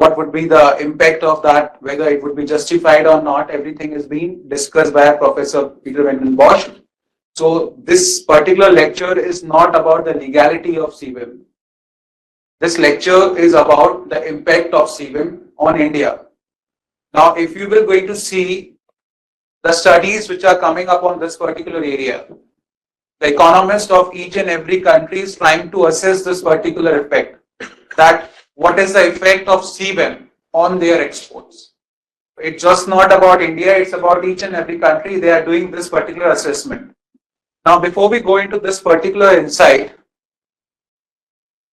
what would be the impact of that, whether it would be justified or not. Everything is being discussed by Professor Peter Bossche. So this particular lecture is not about the legality of CBAM. This lecture is about the impact of CBAM on India. Now, if you will going to see the studies which are coming up on this particular area, the economist of each and every country is trying to assess this particular effect, that what is the effect of CBAM on their exports. It's just not about India, it's about each and every country. They are doing this particular assessment. Now, before we go into this particular insight,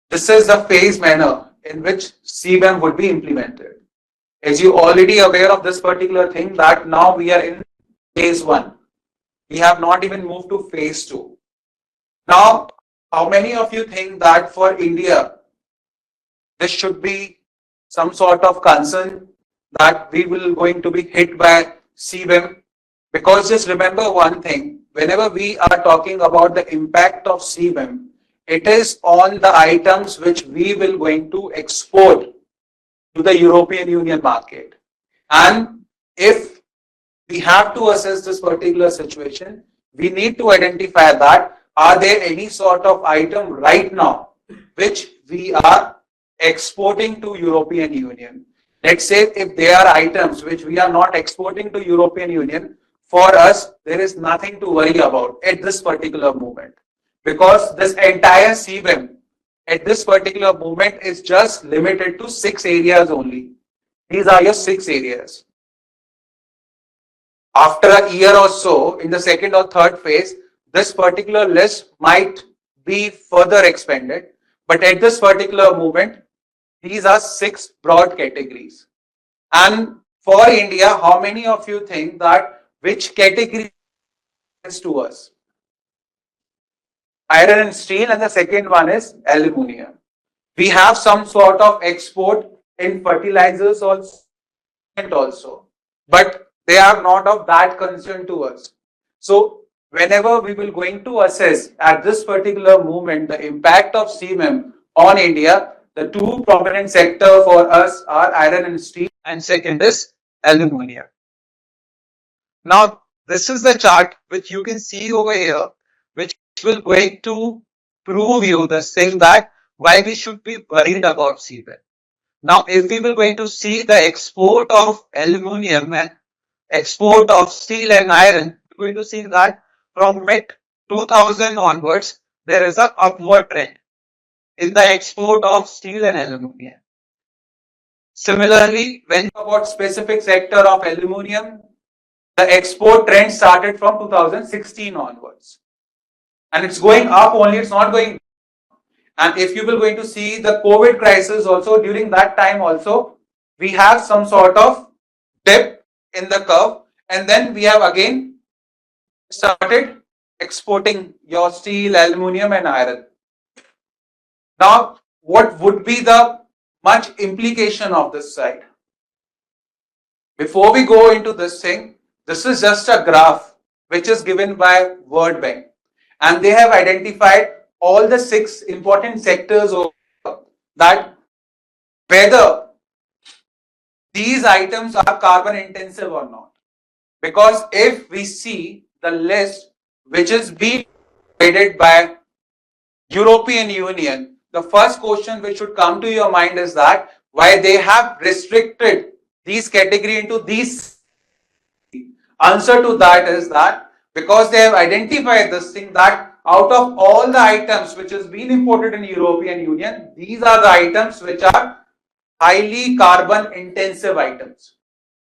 this is the phase manner in which CBAM would be implemented. As you already aware of this particular thing, that now we are in phase 1. We have not even moved to phase 2. Now, how many of you think that for India, this should be some sort of concern that we will going to be hit by CBAM? Because just remember one thing, whenever we are talking about the impact of CBAM, it is on the items which we will going to export to the European Union market. And if we have to assess this particular situation, we need to identify that are there any sort of item right now which we are exporting to European Union. Let's say if there are items which we are not exporting to European Union, for us there is nothing to worry about at this particular moment, because this entire CBAM at this particular moment is just limited to 6 areas only. These are your 6 areas. After a year or so, in the second or third phase, this particular list might be further expanded. But at this particular moment, these are 6 broad categories. And for India, how many of you think that which category is to us? Iron and steel, and the second one is aluminium. We have some sort of export in fertilizers also, but they are not of that concern to us. So whenever we will going to assess at this particular moment the impact of CBAM on India, the 2 prominent sector for us are iron and steel, and second is aluminium. Now this is the chart which you can see over here, which will going to prove you the thing that why we should be worried about CBAM. Now, if we will going to see the export of aluminium and export of steel and iron, we're going to see that from mid 2000 onwards, there is an upward trend in the export of steel and aluminium. Similarly, when you talk about specific sector of aluminium, the export trend started from 2016 onwards. And it's going up only, it's not going down. And if you will going to see the COVID crisis also, during that time also, we have some sort of dip in the curve, and then we have again started exporting your steel, aluminium and iron. Now, what would be the much implication of this side? Before we go into this thing, this is just a graph which is given by World Bank, and they have identified all the 6 important sectors that whether these items are carbon intensive or not. Because if we see the list which is being provided by European Union, the first question which should come to your mind is that why they have restricted these category into these. Answer to that is that because they have identified this thing that out of all the items which has been imported in European Union, these are the items which are highly carbon intensive items.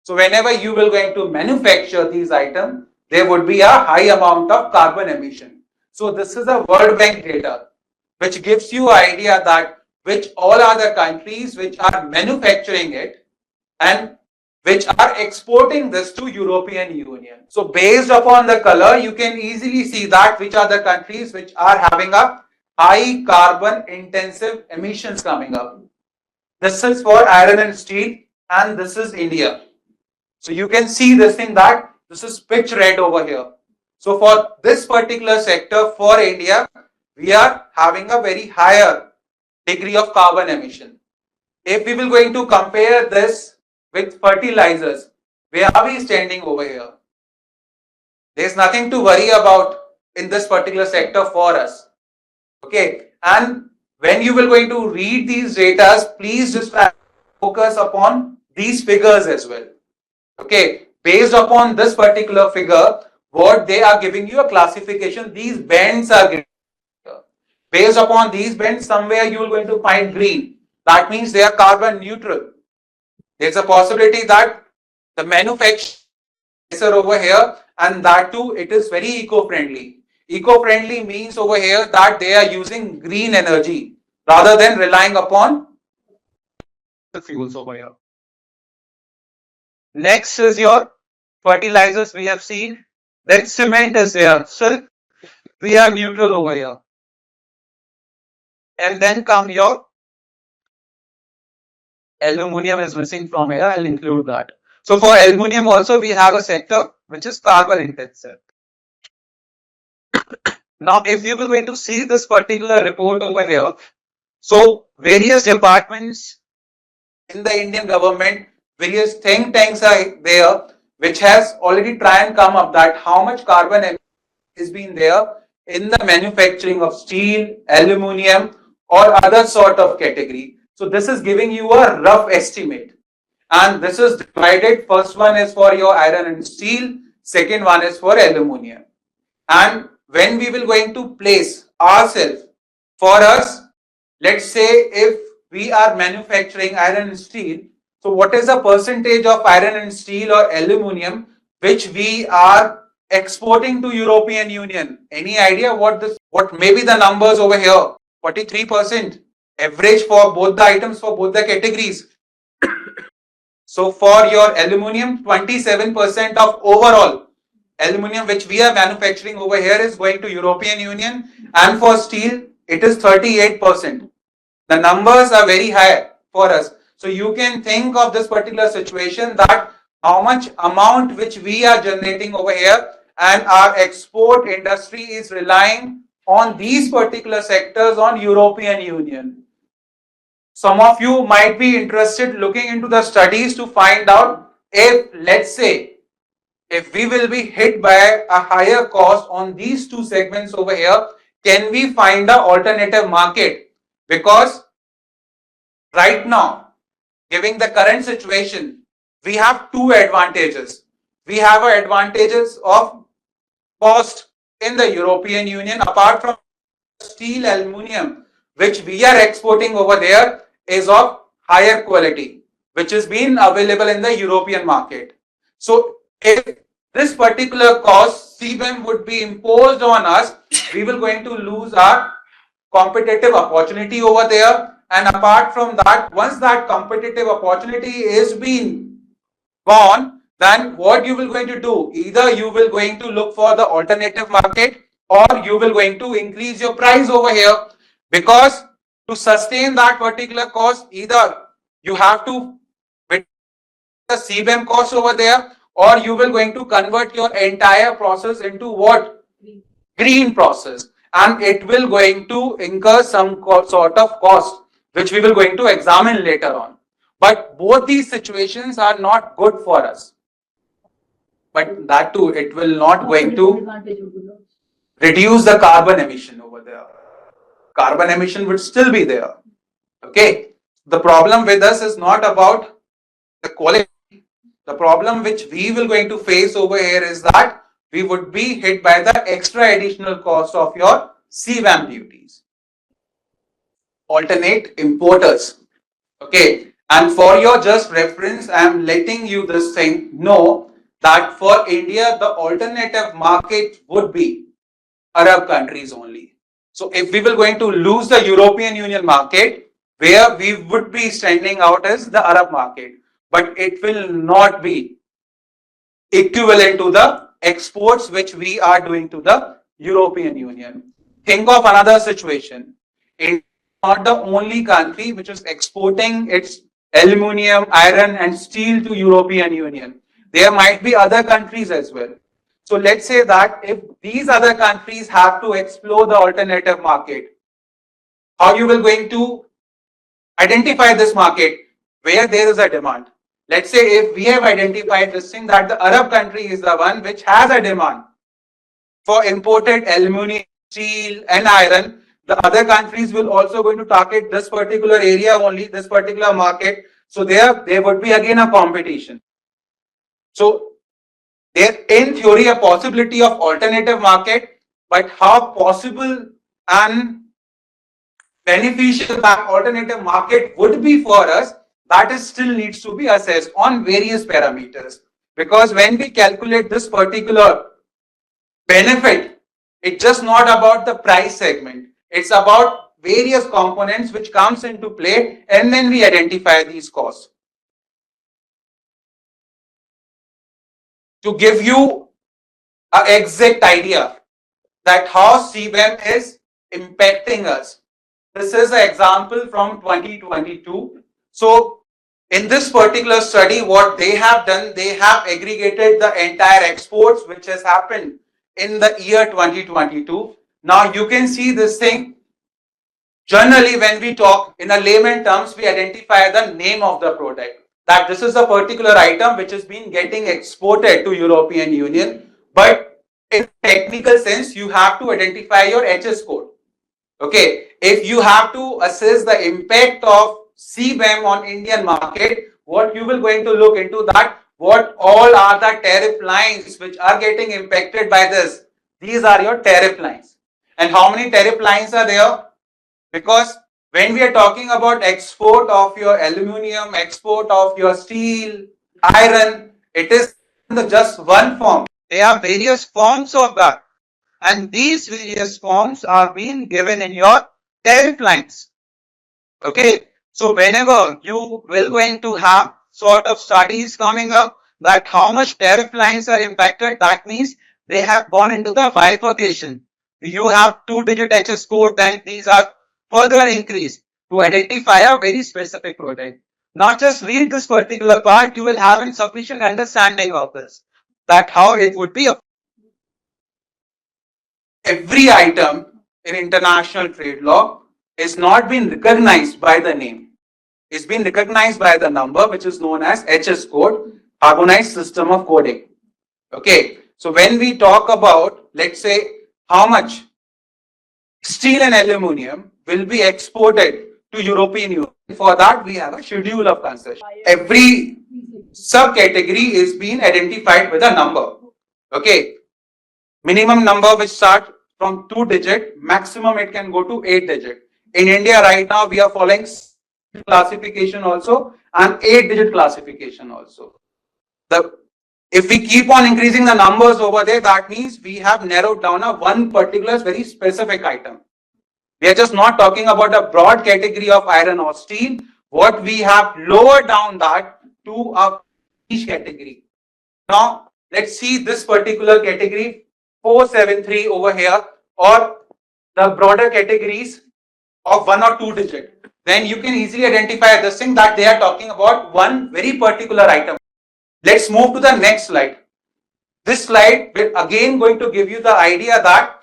So whenever you will going to manufacture these items, there would be a high amount of carbon emission. So this is a World Bank data which gives you idea that which all are the countries which are manufacturing it and which are exporting this to European Union. So based upon the color, you can easily see that which are the countries which are having a high carbon intensive emissions coming up. This is for iron and steel, and this is India. So you can see this thing that this is pitch red over here. So for this particular sector for India, we are having a very higher degree of carbon emission. if we will going to compare this with fertilizers, where are we standing over here? There's nothing to worry about in this particular sector for us. Okay, and when you will going to read these data, please just focus upon these figures as well. Okay, based upon this particular figure, what they are giving you a classification, these bands are given. Based upon these bands, somewhere you are going to find green. That means they are carbon neutral. There's a possibility that the manufacturer over here, and that too, it is very eco-friendly. Eco-friendly means over here that they are using green energy rather than relying upon the fuels over here. Next is your fertilizers we have seen. Then cement is there. So we are neutral over here. And then come your aluminum is missing from here. I'll include that. So for aluminum also we have a sector which is carbon intensive. Now if you will going to see this particular report over here, so various departments in the Indian government, various think tanks are there which has already tried and come up that how much carbon is being there in the manufacturing of steel, aluminum or other sort of category. So this is giving you a rough estimate. And this is divided. First one is for your iron and steel. Second one is for aluminum. And when we will going to place ourselves, for us, let's say if we are manufacturing iron and steel, so what is the percentage of iron and steel or aluminum which we are exporting to European Union? Any idea what may be the numbers over here? 43% average for both the items, for both the categories. So for your aluminum, 27% of overall aluminum which we are manufacturing over here is going to European Union, and for steel it is 38%. The numbers are very high for us. So you can think of this particular situation that how much amount which we are generating over here, and our export industry is relying on these particular sectors on European Union. Some of you might be interested looking into the studies to find out if, let's say, if we will be hit by a higher cost on these two segments over here, can we find an alternative market? Because right now, given the current situation, we have two advantages. We have advantages of cost in the European Union, apart from steel, aluminum, which we are exporting over there, is of higher quality, which is being available in the European market. So if this particular cost CBAM would be imposed on us, we will going to lose our competitive opportunity over there. And apart from that, once that competitive opportunity is being gone, then what you will going to do? Either you will going to look for the alternative market, or you will going to increase your price over here, because to sustain that particular cost, either you have to the CBAM cost over there, or you will going to convert your entire process into what? Green process, and it will going to incur some sort of cost, which we will going to examine later on. But both these situations are not good for us. But that too, it will not going to reduce the carbon emission over there. Carbon emission would still be there. Okay. The problem with us is not about the quality. The problem which we will going to face over here is that we would be hit by the extra additional cost of your CBAM duties. Alternate importers. Okay. And for your just reference, I am letting you this thing know that for India, the alternative market would be Arab countries only. So if we were going to lose the European Union market, where we would be standing out as the Arab market, but it will not be equivalent to the exports which we are doing to the European Union. Think of another situation. India is not the only country which is exporting its aluminum, iron and steel to European Union. There might be other countries as well. So let's say that if these other countries have to explore the alternative market, how you will going to identify this market? where there is a demand. Let's say if we have identified this thing that the Arab country is the one which has a demand for imported aluminum, steel and iron, the other countries will also going to target this particular area only, this particular market. So there would be again a competition. So there in theory a possibility of alternative market, but how possible and beneficial that alternative market would be for us, that is still needs to be assessed on various parameters. Because when we calculate this particular benefit, it's just not about the price segment. It's about various components which comes into play, and then we identify these costs. To give you an exact idea that how CBAM is impacting us, this is an example from 2022. So in this particular study, what they have done, they have aggregated the entire exports which has happened in the year 2022. Now you can see this thing. Generally, when we talk in a layman terms, we identify the name of the product. That this is a particular item which has been getting exported to European Union. But in technical sense, you have to identify your HS code. Okay, if you have to assess the impact of CBAM on Indian market, what you will going to look into that, what all are the tariff lines which are getting impacted by this. These are your tariff lines. And how many tariff lines are there? Because when we are talking about export of your aluminium, export of your steel, iron, it is just one form. There are various forms of that. And these various forms are being given in your tariff lines. Okay. So whenever you will going to have sort of studies coming up that how much tariff lines are impacted, that means they have gone into the bifurcation. You have 2-digit HS code, then these are further increased to identify a very specific product. Not just read this particular part, you will have a sufficient understanding of this, that how it would be. Every item in international trade law is not being recognized by the name. It's been recognized by the number which is known as HS code, Harmonized System of Coding. Okay, so when we talk about, let's say, how much steel and aluminium will be exported to European Union, for that we have a schedule of concession. Every subcategory is being identified with a number. Okay, minimum number which starts from 2-digit, maximum it can go to 8-digit. In India right now we are following classification also and 8-digit classification also. If we keep on increasing the numbers over there, that means we have narrowed down a one particular very specific item. We are just not talking about a broad category of iron or steel. What we have lowered down that to a niche category. Now let's see this particular category 473 over here, or the broader categories of 1 or 2-digit. Then you can easily identify this thing that they are talking about one very particular item. Let's move to the next slide. This slide will again going to give you the idea that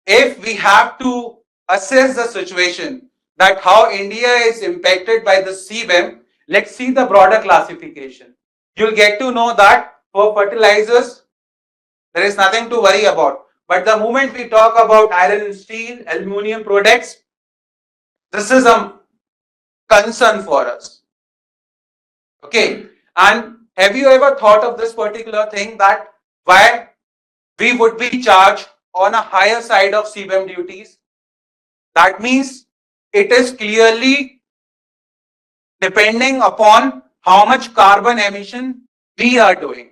if we have to assess the situation that how India is impacted by the CBAM, let's see the broader classification. You'll get to know that for fertilizers, there is nothing to worry about. But the moment we talk about iron and steel, aluminium products, this is a concern for us. Okay, and have you ever thought of this particular thing that why we would be charged on a higher side of CBAM duties? That means it is clearly depending upon how much carbon emission we are doing.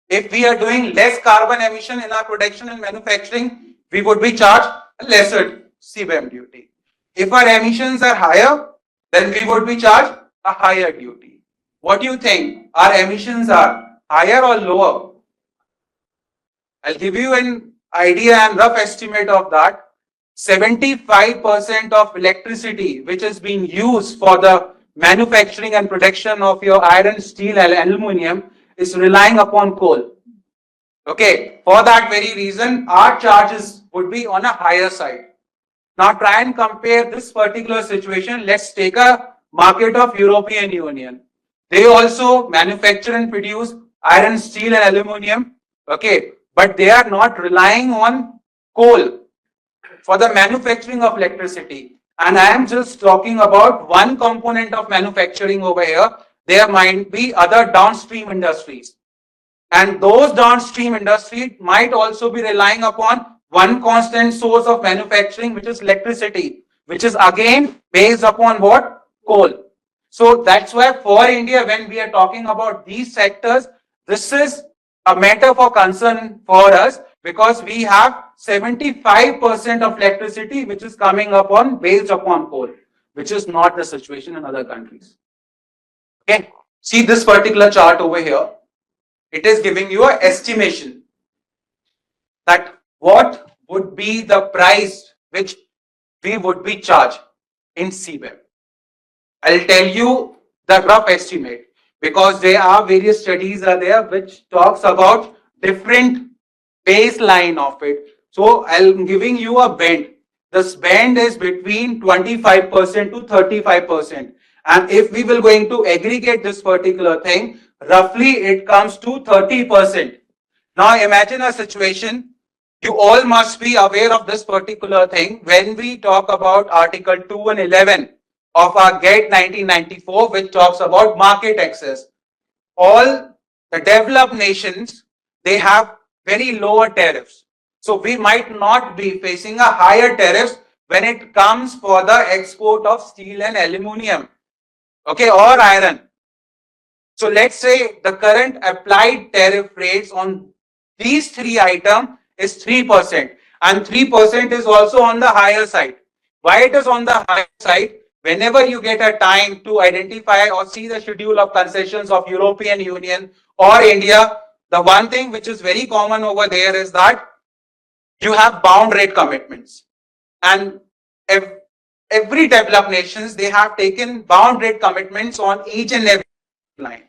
If we are doing less carbon emission in our production and manufacturing, we would be charged a lesser CBAM duty. If our emissions are higher, then we would be charged a higher duty. What do you think? Our emissions are higher or lower? I'll give you an idea and rough estimate of that. 75% of electricity which is being used for the manufacturing and production of your iron, steel and aluminium is relying upon coal. Okay, for that very reason, our charges would be on a higher side. Now try and compare this particular situation. Let's take a market of European Union. They also manufacture and produce iron, steel and aluminum. Okay, but they are not relying on coal for the manufacturing of electricity. And I am just talking about one component of manufacturing over here. There might be other downstream industries. And those downstream industries might also be relying upon one constant source of manufacturing, which is electricity, which is again based upon what? Coal. So that's why for India, when we are talking about these sectors, this is a matter for concern for us because we have 75% of electricity which is coming upon based upon coal, which is not the situation in other countries. Okay, see this particular chart over here. It is giving you an estimation that what would be the price which we would be charged in CBAM. I'll tell you the rough estimate because there are various studies are there which talks about different baseline of it. So I'm giving you a band. This band is between 25% to 35%. And if we will going to aggregate this particular thing, roughly it comes to 30%. Now imagine a situation, you all must be aware of this particular thing when we talk about Article 2 and 11 of our GATT 1994, which talks about market access. All the developed nations, they have very lower tariffs. So we might not be facing a higher tariffs when it comes for the export of steel and aluminum, okay, or iron. So let's say the current applied tariff rates on these three items is 3%, and 3% is also on the higher side. Why it is on the higher side? Whenever you get a time to identify or see the schedule of concessions of European Union or India, the one thing which is very common over there is that you have bound rate commitments. And every developed nations, they have taken bound rate commitments on each and every line.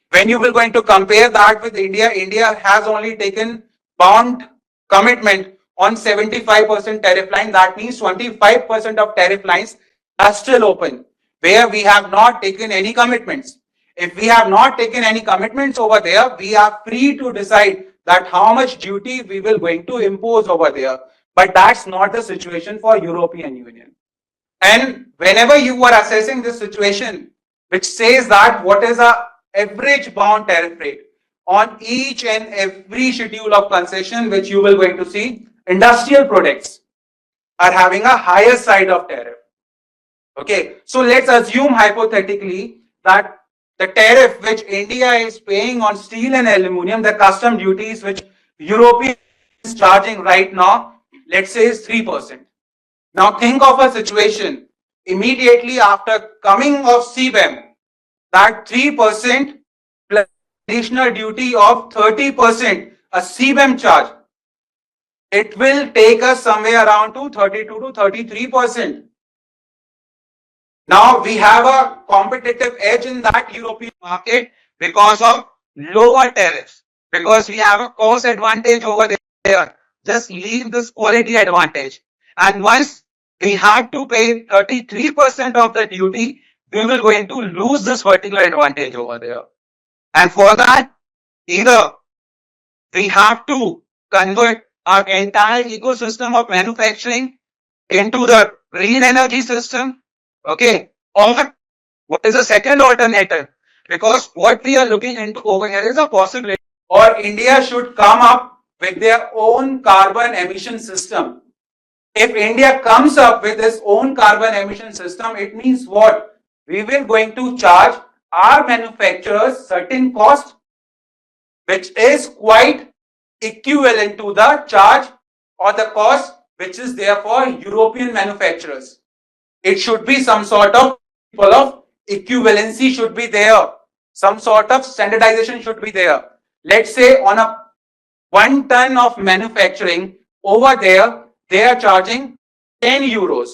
When you will going to compare that with India, India has only taken bound commitment on 75% tariff line. That means 25% of tariff lines are still open, where we have not taken any commitments. If we have not taken any commitments over there, we are free to decide that how much duty we will going to impose over there. But that's not the situation for European Union. And whenever you are assessing this situation, which says that what is a average bound tariff rate on each and every schedule of concession, which you will going to see, industrial products are having a higher side of tariff. Okay, so let's assume hypothetically that the tariff which India is paying on steel and aluminum, the custom duties which European is charging right now, let's say is 3%. Now think of a situation immediately after coming of CBAM, that 3% plus additional duty of 30%, a CBAM charge, it will take us somewhere around to 32 to 33%. Now we have a competitive edge in that European market because of lower tariffs, because we have a cost advantage over there. Just leave this quality advantage. And once we have to pay 33% of the duty, we will going to lose this particular advantage over there. And for that, either we have to convert our entire ecosystem of manufacturing into the green energy system, okay, or what is the second alternative? Because what we are looking into over here is a possibility. Or India should come up with their own carbon emission system. If India comes up with its own carbon emission system, it means what? We will going to charge our manufacturers certain cost, which is quite equivalent to the charge or the cost which is there for European manufacturers. It should be some sort of equivalency should be there. Some sort of standardization should be there. Let's say on a 1 ton of manufacturing over there, they are charging 10 euros.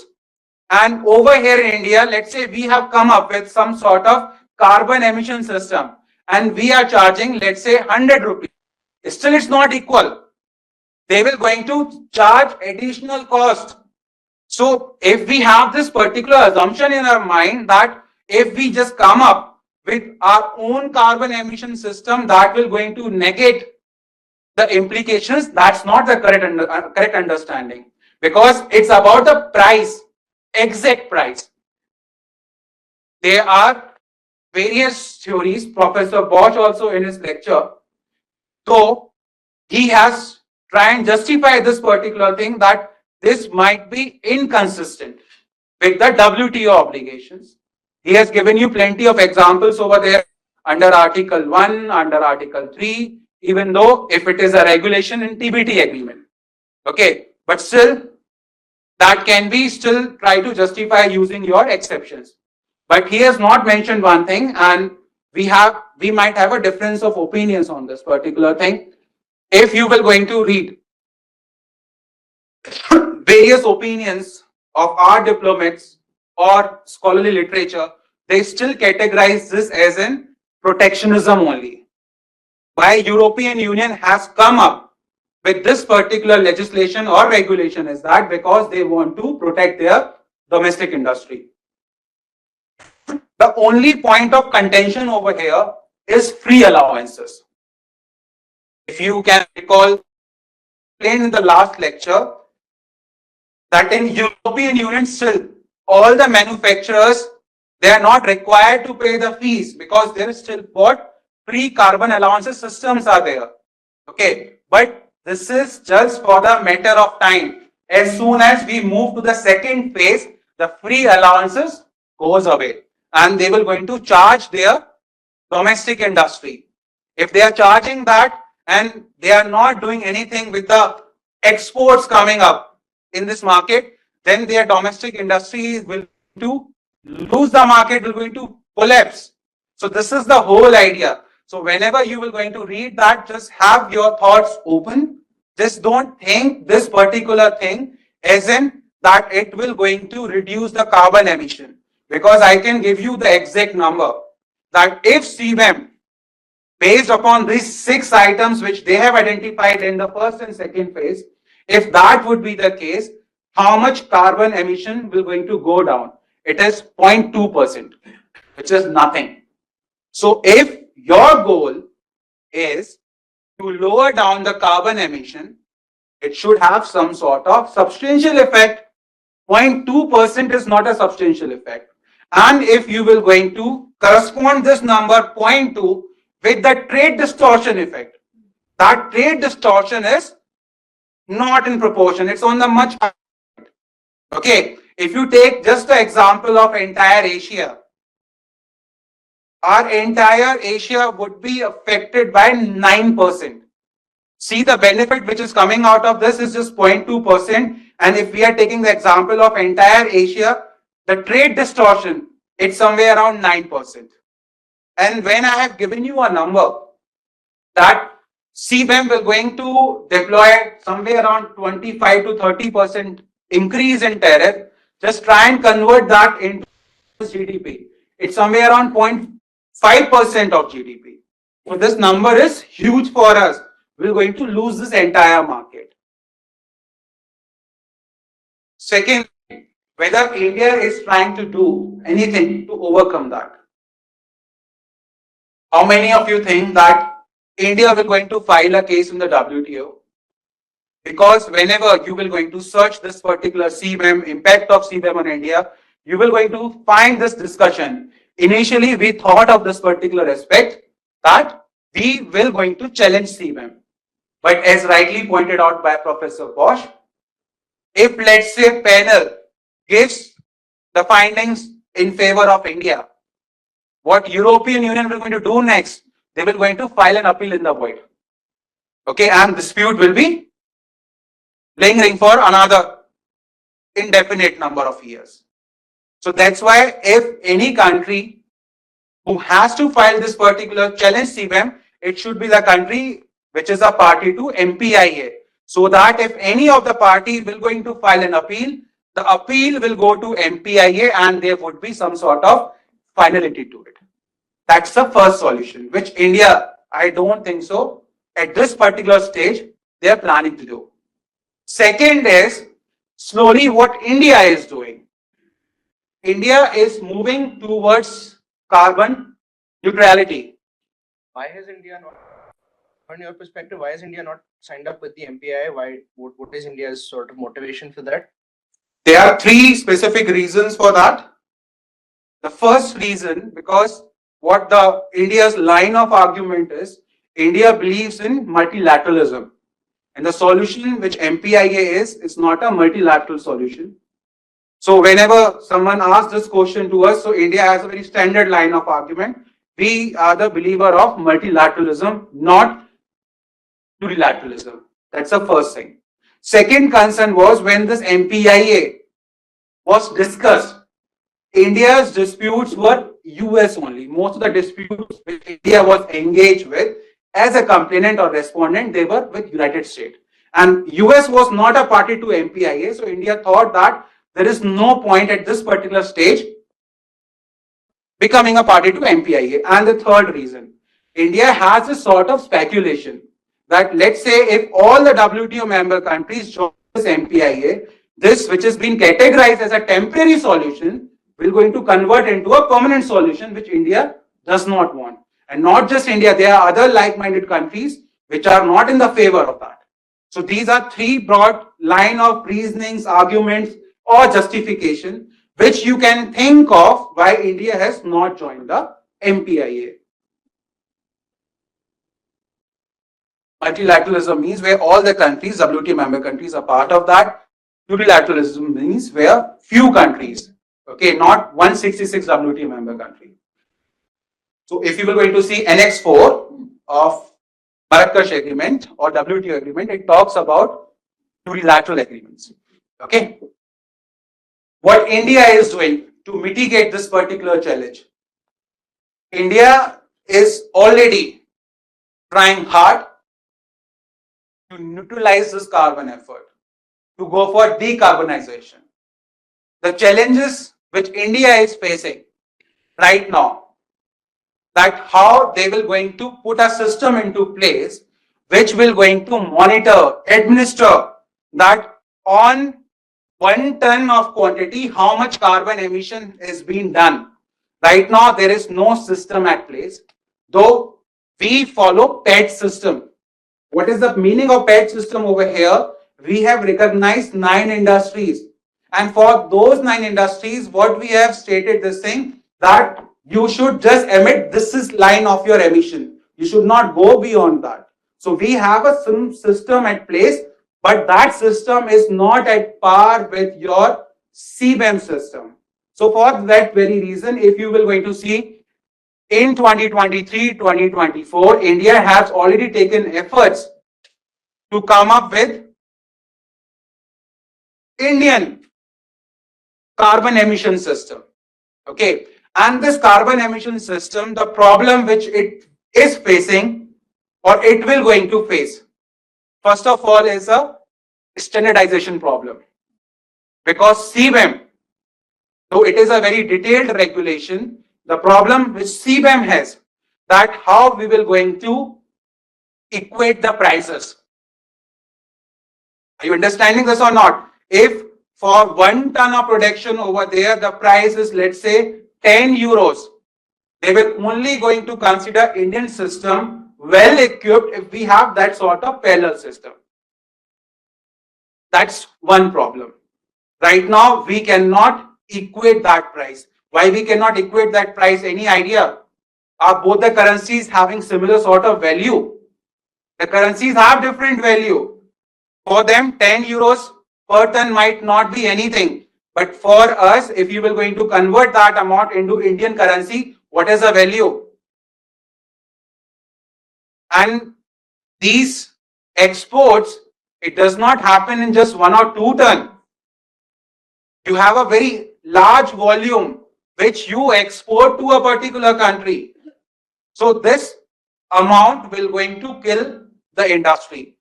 And over here in India, let's say we have come up with some sort of carbon emission system and we are charging, let's say 100 rupees. Still it's not equal. They will going to charge additional cost. So if we have this particular assumption in our mind that if we just come up with our own carbon emission system that will going to negate the implications, that's not the correct understanding, because it's about the price, exact price. There are various theories. Professor Bossche also in his lecture, so he has tried and justify this particular thing that this might be inconsistent with the WTO obligations. He has given you plenty of examples over there under Article 1, under Article 3, even though if it is a regulation in TBT agreement. Okay, but still that can be still try to justify using your exceptions. But he has not mentioned one thing, and we might have a difference of opinions on this particular thing. If you will going to read various opinions of our diplomats or scholarly literature, they still categorize this as in protectionism only. Why European Union has come up with this particular legislation or regulation is that because they want to protect their domestic industry. The only point of contention over here is free allowances. If you can recall, explained in the last lecture that in European Union still all the manufacturers, they are not required to pay the fees because there is still what free carbon allowances systems are there. Okay, but this is just for the matter of time. As soon as we move to the second phase, the free allowances goes away and they will going to charge their domestic industry. If they are charging that and they are not doing anything with the exports coming up in this market, then their domestic industry will to lose the market, will going to collapse. So this is the whole idea. So whenever you will going to read that, just have your thoughts open. Just don't think this particular thing as in that it will going to reduce the carbon emission, because I can give you the exact number that if CBAM based upon these 6 items which they have identified in the first and second phase, if that would be the case, how much carbon emission will going to go down? It is 0.2%, which is nothing. So if your goal is to lower down the carbon emission, it should have some sort of substantial effect. 0.2% is not a substantial effect. And if you will going to correspond this number 0.2 with the trade distortion effect, that trade distortion is not in proportion, it's on the much higher. Okay, if you take just the example of entire Asia, our entire Asia would be affected by 9%. See, the benefit which is coming out of this is just 0.2%. And if we are taking the example of entire Asia, the trade distortion, it's somewhere around 9%. And when I have given you a number that CBAM will going to deploy somewhere around 25 to 30% increase in tariff, just try and convert that into GDP. It's somewhere around 0.5% of GDP. So this number is huge for us. We're going to lose this entire market. Second, whether India is trying to do anything to overcome that. How many of you think that India will going to file a case in the WTO? Because whenever you will going to search this particular CBAM, impact of CBAM on India, you will going to find this discussion. Initially, we thought of this particular aspect that we will going to challenge CBAM. But as rightly pointed out by Professor Bossche, if let's say panel gives the findings in favor of India, what European Union will going to do next? They will going to file an appeal in the void. Okay, and dispute will be lingering for another indefinite number of years. So that's why if any country who has to file this particular challenge CBAM, it should be the country which is a party to MPIA. So that if any of the party will going to file an appeal, the appeal will go to MPIA and there would be some sort of finality to it. That's the first solution, which India, I don't think so, at this particular stage, they are planning to do. Second is, slowly what India is doing. India is moving towards carbon neutrality. Why has India not, on your perspective, why has India not signed up with the MPI? What is India's sort of motivation for that? There are three specific reasons for that. The first reason, because what the India's line of argument is, India believes in multilateralism. And the solution which MPIA is not a multilateral solution. So whenever someone asks this question to us, so India has a very standard line of argument. We are the believer of multilateralism, not unilateralism. That's the first thing. Second concern was when this MPIA was discussed, India's disputes were US only. Most of the disputes which India was engaged with as a complainant or respondent, they were with United States. And US was not a party to MPIA, so India thought that there is no point at this particular stage becoming a party to MPIA. And the third reason, India has a sort of speculation that let's say if all the WTO member countries join this MPIA, this which has been categorized as a temporary solution will going to convert into a permanent solution which India does not want. And not just India, there are other like-minded countries which are not in the favor of that. So these are three broad line of reasonings, arguments or justification which you can think of why India has not joined the MPIA. Multilateralism means where all the countries, WTO member countries are part of that. Unilateralism means where few countries, okay, not 166 WTO member country. So if you were going to see Annex 4 of Marrakesh Agreement or WTO Agreement, it talks about unilateral agreements. Okay. What India is doing to mitigate this particular challenge, India is already trying hard to neutralize this carbon effort, to go for decarbonization. The challenges which India is facing right now, that how they will going to put a system into place which will going to monitor, administer that on 1 ton of quantity, how much carbon emission is being done. Right now, there is no system at place, though we follow PET system. What is the meaning of PET system over here? We have recognized 9 industries. And for those 9 industries, what we have stated this thing, that you should just emit this is line of your emission. You should not go beyond that. So we have a system at place, but that system is not at par with your CBAM system. So for that very reason, if you will going to see in 2023-2024, India has already taken efforts to come up with Indian carbon emission system. Okay. And this carbon emission system, the problem which it is facing or it will going to face, first of all, is a standardization problem. Because CBAM, though it is a very detailed regulation, the problem which CBAM has, that how we will going to equate the prices. Are you understanding this or not? If for 1 ton of production over there, the price is, let's say, 10 euros, they will only going to consider Indian system well equipped if we have that sort of parallel system. That's one problem. Right now, we cannot equate that price. Why we cannot equate that price? Any idea? Are both the currencies having similar sort of value? The currencies have different value. For them, 10 euros per ton might not be anything. But for us, if you will going to convert that amount into Indian currency, what is the value? And these exports, it does not happen in just 1 or 2 ton. You have a very large volume which you export to a particular country. So this amount will going to kill the industry.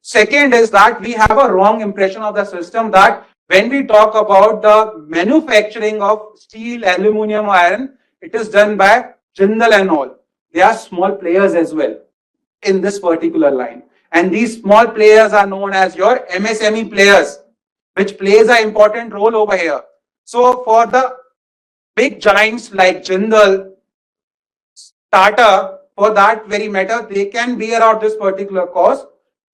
Second is that we have a wrong impression of the system that when we talk about the manufacturing of steel, aluminum, iron, it is done by Jindal and all. They are small players as well in this particular line. And these small players are known as your MSME players, which plays an important role over here. So for the big giants like Jindal, Tata, for that very matter, they can bear out this particular cost.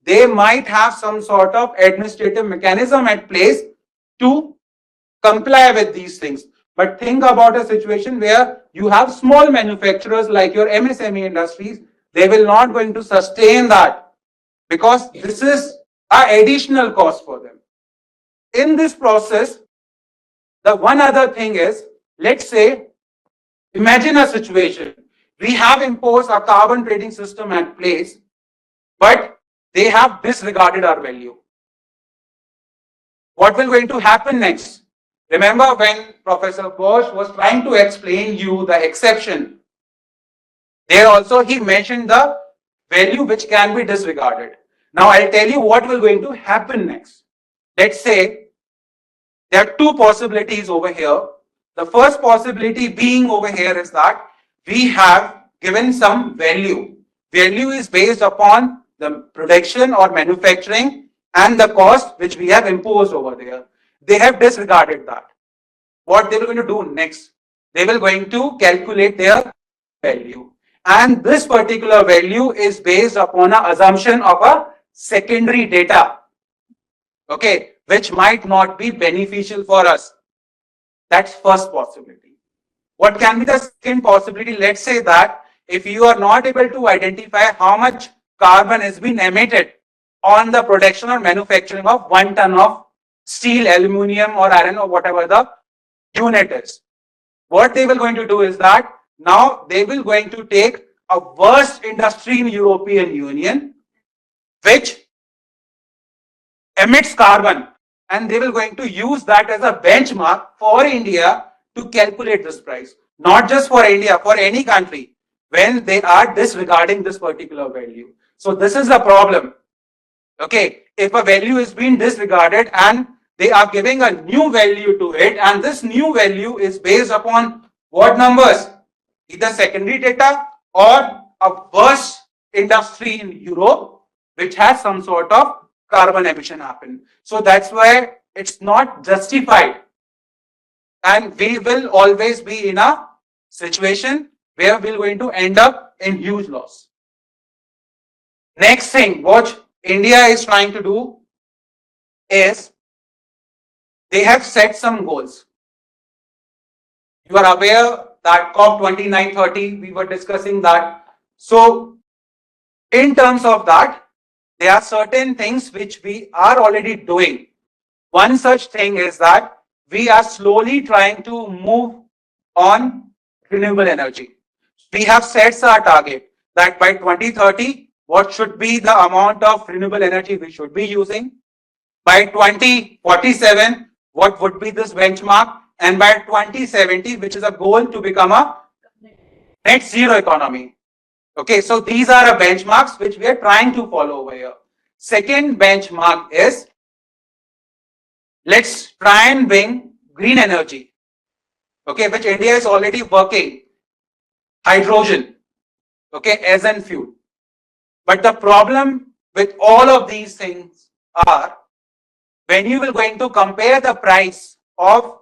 They might have some sort of administrative mechanism at place to comply with these things. But think about a situation where you have small manufacturers like your MSME industries, they will not going to sustain that because this is an additional cost for them. In this process, the one other thing is, let's say, imagine a situation. We have imposed a carbon trading system at place, but they have disregarded our value. What will going to happen next? Remember when Professor Bossche was trying to explain you the exception, there also he mentioned the value which can be disregarded. Now I'll tell you what will going to happen next. Let's say there are two possibilities over here. The first possibility being over here is that we have given some value. Value is based upon the production or manufacturing and the cost which we have imposed over there. They have disregarded that. What they will going to do next? They will going to calculate their value. And this particular value is based upon an assumption of a secondary data. Okay, which might not be beneficial for us. That's first possibility. What can be the second possibility? Let's say that if you are not able to identify how much carbon has been emitted on the production or manufacturing of 1 ton of steel, aluminum or iron or whatever the unit is. What they will going to do is that now they will going to take a worst industry in European Union which emits carbon and they will going to use that as a benchmark for India to calculate this price. Not just for India, for any country when they are disregarding this particular value. So this is the problem. Okay, if a value is being disregarded and they are giving a new value to it and this new value is based upon what numbers? Either secondary data or a worse industry in Europe which has some sort of carbon emission happen. So that's why it's not justified and we will always be in a situation where we're going to end up in huge loss. Next thing what India is trying to do is they have set some goals. You are aware that COP 2930, we were discussing that. So in terms of that, there are certain things which we are already doing. One such thing is that we are slowly trying to move on renewable energy. We have set our target that by 2030, what should be the amount of renewable energy we should be using. By 2047, what would be this benchmark? And by 2070, which is a goal to become a net zero economy. Okay, so these are the benchmarks which we are trying to follow over here. Second benchmark is let's try and bring green energy. Okay, which India is already working. Hydrogen. Okay, as an fuel. But the problem with all of these things are when you will going to compare the price of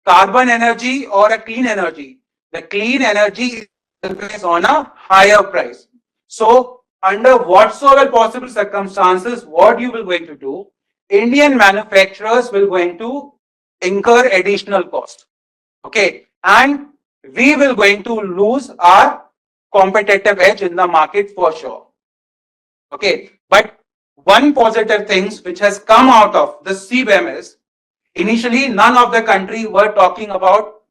carbon energy or a clean energy, the clean energy is on a higher price. So under whatsoever possible circumstances, what you will going to do, Indian manufacturers will going to incur additional cost. Okay, and we will going to lose our competitive edge in the market for sure. Okay, but one positive things which has come out of the CBAM is initially none of the country were talking about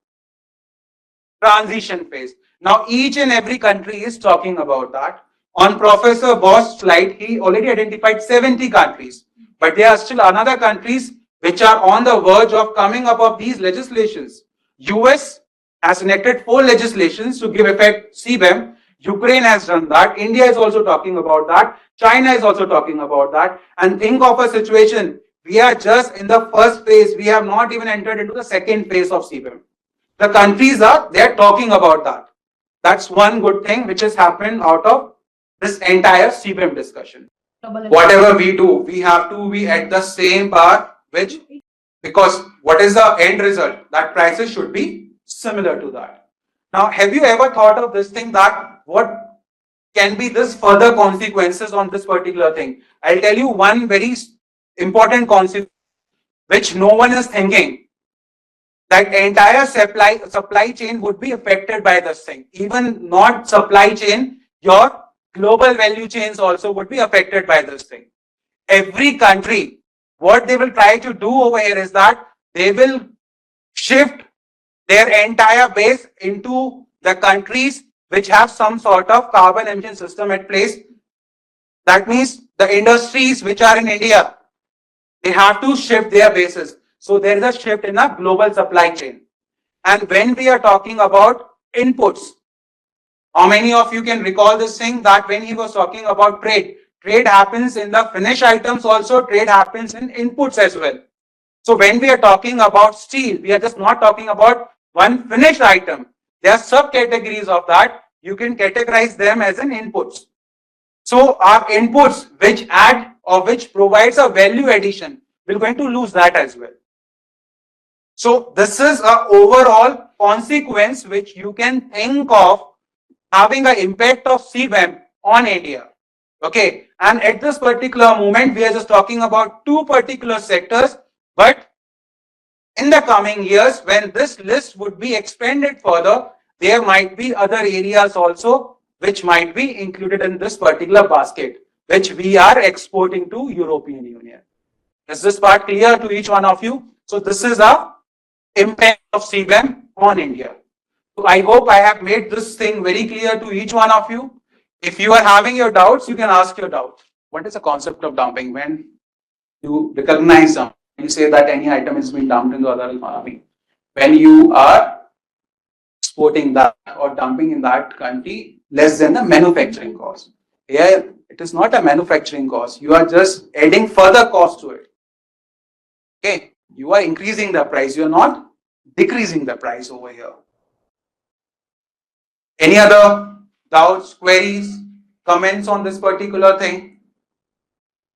transition phase. Now each and every country is talking about that. On Professor Boss's slide, he already identified 70 countries, but there are still another countries which are on the verge of coming up of these legislations. US has enacted 4 legislations to give effect CBAM. Ukraine has done that. India is also talking about that. China is also talking about that. And think of a situation. We are just in the first phase. We have not even entered into the second phase of CBAM. The countries they're talking about that. That's one good thing which has happened out of this entire CBAM discussion. Whatever we do, we have to be at the same par, which because what is the end result? That prices should be similar to that. Now, have you ever thought of this thing that what can be this further consequences on this particular thing? I'll tell you one very important consequence which no one is thinking, that entire supply chain would be affected by this thing. Even not supply chain, your global value chains also would be affected by this thing. Every country, what they will try to do over here is that they will shift their entire base into the countries which have some sort of carbon emission system at place. That means the industries which are in India, they have to shift their bases. So there is a shift in the global supply chain. And when we are talking about inputs, how many of you can recall this thing that when he was talking about trade happens in the finished items also, trade happens in inputs as well. So when we are talking about steel, we are just not talking about one finished item. There are subcategories of that. You can categorize them as an inputs. So our inputs which add or which provides a value addition, we're going to lose that as well. So this is a overall consequence which you can think of having an impact of CBAM on India. Okay, and at this particular moment, we are just talking about two particular sectors, but in the coming years, when this list would be expanded further, there might be other areas also which might be included in this particular basket, which we are exporting to European Union. Is this part clear to each one of you? So this is a impact of CBAM on India. So I hope I have made this thing very clear to each one of you. If you are having your doubts, you can ask your doubts. What is the concept of dumping? When you recognize them, you say that any item is being dumped into other economy. When you are exporting that or dumping in that country less than the manufacturing cost. Here, it is not a manufacturing cost. You are just adding further cost to it. Okay, you are increasing the price. You are not decreasing the price over here. Any other doubts, queries, comments on this particular thing?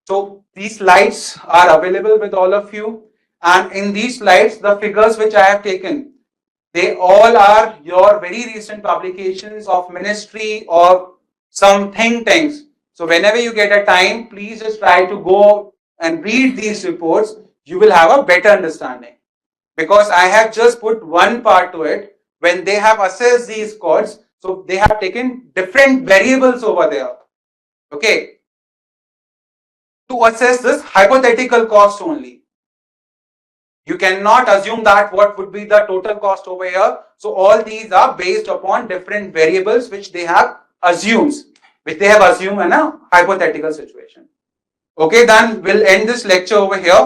So these slides are available with all of you, and in these slides, the figures which I have taken, they all are your very recent publications of ministry or some think tanks. So whenever you get a time, please just try to go and read these reports. You will have a better understanding, because I have just put one part to it. When they have assessed these costs, so they have taken different variables over there, okay, to assess this hypothetical cost only. You cannot assume that what would be the total cost over here. So all these are based upon different variables which they have assumed in a hypothetical situation. Okay, then we'll end this lecture over here.